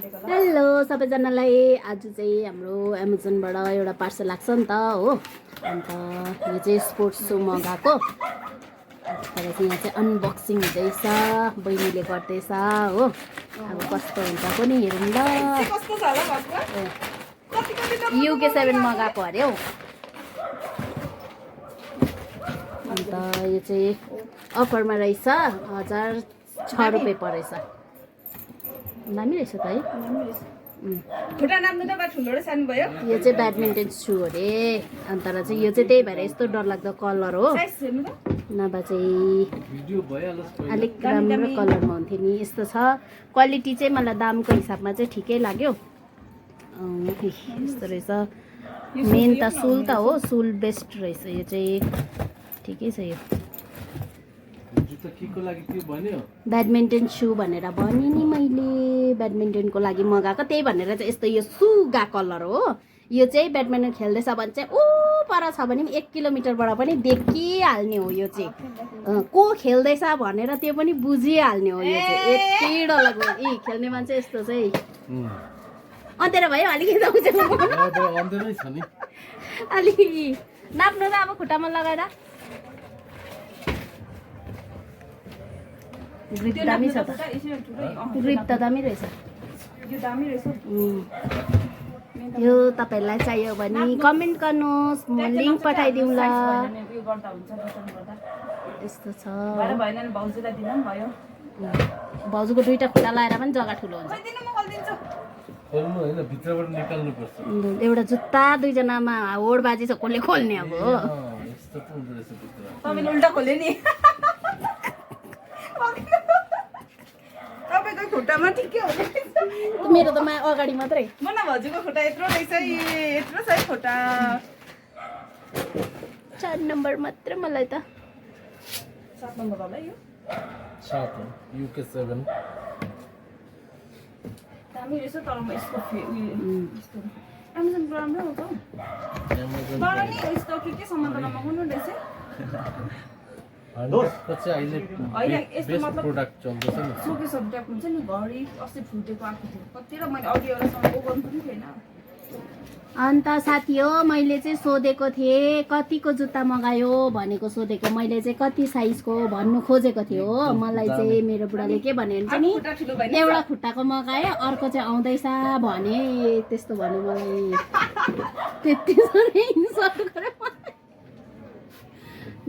hello सबैजनालाई आज चाहिँ हाम्रो एमाजोनबाट एउटा पार्सल लाग्छ नि त हो अन्त यो चाहिँ स्पोर्ट्स सू मगाएको तर चाहिँ यहाँ चाहिँ अनबक्सिङ हुँदैछ बहिनीले गर्दैछ हो अब कस्तो हुन्छ पनि हेरौँ ल युके 7 मगाएको अरे हौ अन्त यो चाहिँ अफरमा रहेछ 1006 रुपियाँ परेछ दामी रहेछ त है यो चाहिँ ब्याडमिन्टन सू अरे अन्त चाहिँ यो चाहिँ त्यही भएर यस्तो डरलाग्दो कलर हो नभए चाहिँ अलिक राम्रो कलरमा हुन्थ्यो नि यस्तो छ क्वालिटी चाहिँ मलाई दामको हिसाबमा चाहिँ ठिकै लाग्यो यस्तो रहेछ मेन त सुल त हो सुल बेस्ट रहेछ यो चाहिँ ठिकै छ यो ब्याडमिन्टन सू भनेर भने नि मैले ब्याडमिन्टनको लागि मगाएको त्यही भनेर चाहिँ यस्तो यो सुगा कलर हो यो चाहिँ ब्याडमिन्टन खेल्दैछ भने चाहिँ ऊ पर छ भने पनि 1 किलोमिटरबाट पनि देखिहाल्ने हो यो चाहिँ को खेल्दैछ भनेर त्यो पनि बुझिहाल्ने हो यो चाहिँ यति डरलाग्दो खेल्ने मान्छे यस्तो चाहिँ अन्धेरा भयो अलिकति अलिक नाप्नु त अब खुट्टामा लगाएर ग्रिप दामी छ त ग्रिप त दामी रहेछ यो तपाईहरुलाई चाहियो भने कमेन्ट गर्नुहोस् म लिंक पठाइदिउँला यस्तो छ भाउजूको दुईटा खुट्टा लाएर पनि जग्गा ठुलो हुन्छ एउटा जुत्ता दुईजनामा होडबाजी छ कसले खोल्ने अब उल्टा खोले नि तपाईको खुट्टामा ठिकै हो मेरो त अगाडि मात्रै मना भाउजूको खुट्टा यत्रो रहेछ यत्रो छ खुट्टा 4 नम्बर मात्र मलाई त 7 नम्बर होला यो 7 हो युके 7 दामी रहेछ तर म यसको एमाजोन राम्रो हो त तर नि यस्तो के सामान त नमगाउनु रहेछ पछि अहिले बेस्ट प्रोडक्ट चल्दैछ नि सोकेसहरू ट्याप हुन्छ नि घडी अस्ति फुटेको आएको थियो कति र मैले अघि एउटा सामान ओभन पनि थिएन अन्त साथी हो मैले चाहिँ सोधेको थिएँ कतिको जुत्ता मगायो भनेको सोधेको मैले चाहिँ कति साइजको भन्नु खोजेको थियो हो मलाई चाहिँ मेरो बुढाले के भन्यो भने चाहिँ नि एउटा खुट्टाको मगाएँ अर्को चाहिँ आउँदैछ भने त्यस्तो भन्यो मलाई त्यति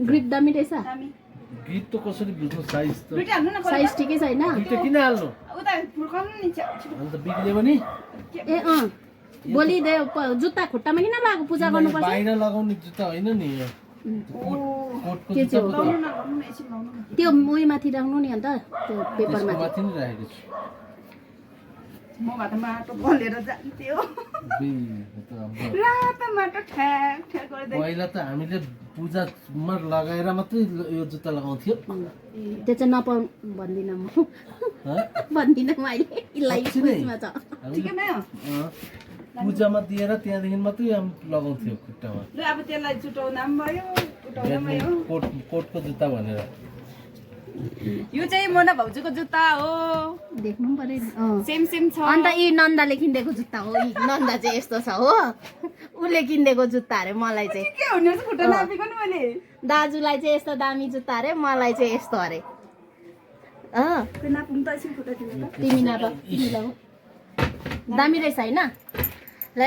ग्रिप दामी रहेछ गीत त कसरी बुझ्नु साइज त साइज ठिकै छैन किन हाल्नु उता फुर्काउनु नि अन्त बिग्रियो भने ए भोलि जुत्ता खुट्टामा किन लगाएको पूजा गर्नुपर्छ बाहिर लगाउने जुत्ता होइन नि यो के चाहिँ त्यो उयोमाथि राख्नु नि अन्त त्यो पेपरमा माथि नै राखेको छु म भात माटो बलेर जान्थ्यो रातो माटो ठ्याक ठ्याक गर्दै पहिला त हामीले पूजामा लगाएर मात्रै यो जुत्ता लगाउँथ्यो त्यो चाहिँ नपाउनु भन्दिनँ म भन्दिनँ म अहिले लाइफमा छ ठिकै भयो पूजामा दिएर त्यहाँदेखि मात्रै लगाउँथ्यो खुट्टामा ल अब त्यसलाई चुटाउँदा पनि भयो उठाउँदा पनि भयो कोटको जुत्ता भनेर यो चाहिँ मोना भाउजूको जुत्ता हो देख्नु पनि पर्यो सेम सेम छ अन्त यी नन्दाले किनिदिएको जुत्ता हो यी नन्दा चाहिँ यस्तो छ हो उसले किनिदिएको जुत्ता अरे मलाई चाहिँ के हुने रहेछ खुट्टा नापेको नि मैले दाजुलाई चाहिँ यस्तो दामी जुत्ता अरे मलाई चाहिँ यस्तो अरे त्यो नाप्नु त एकछिन खुट्टा दिनु त तिमी नाप दामी रहेछ होइन ल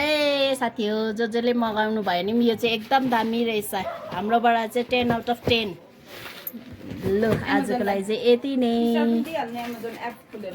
साथी हो जसले मगाउनु भयो नि यो चाहिँ एकदम दामी रहेछ हाम्रोबाट चाहिँ 10 आउट अफ 10 ल आजको लागि चाहिँ यति नै एमाजोन एप खोलेर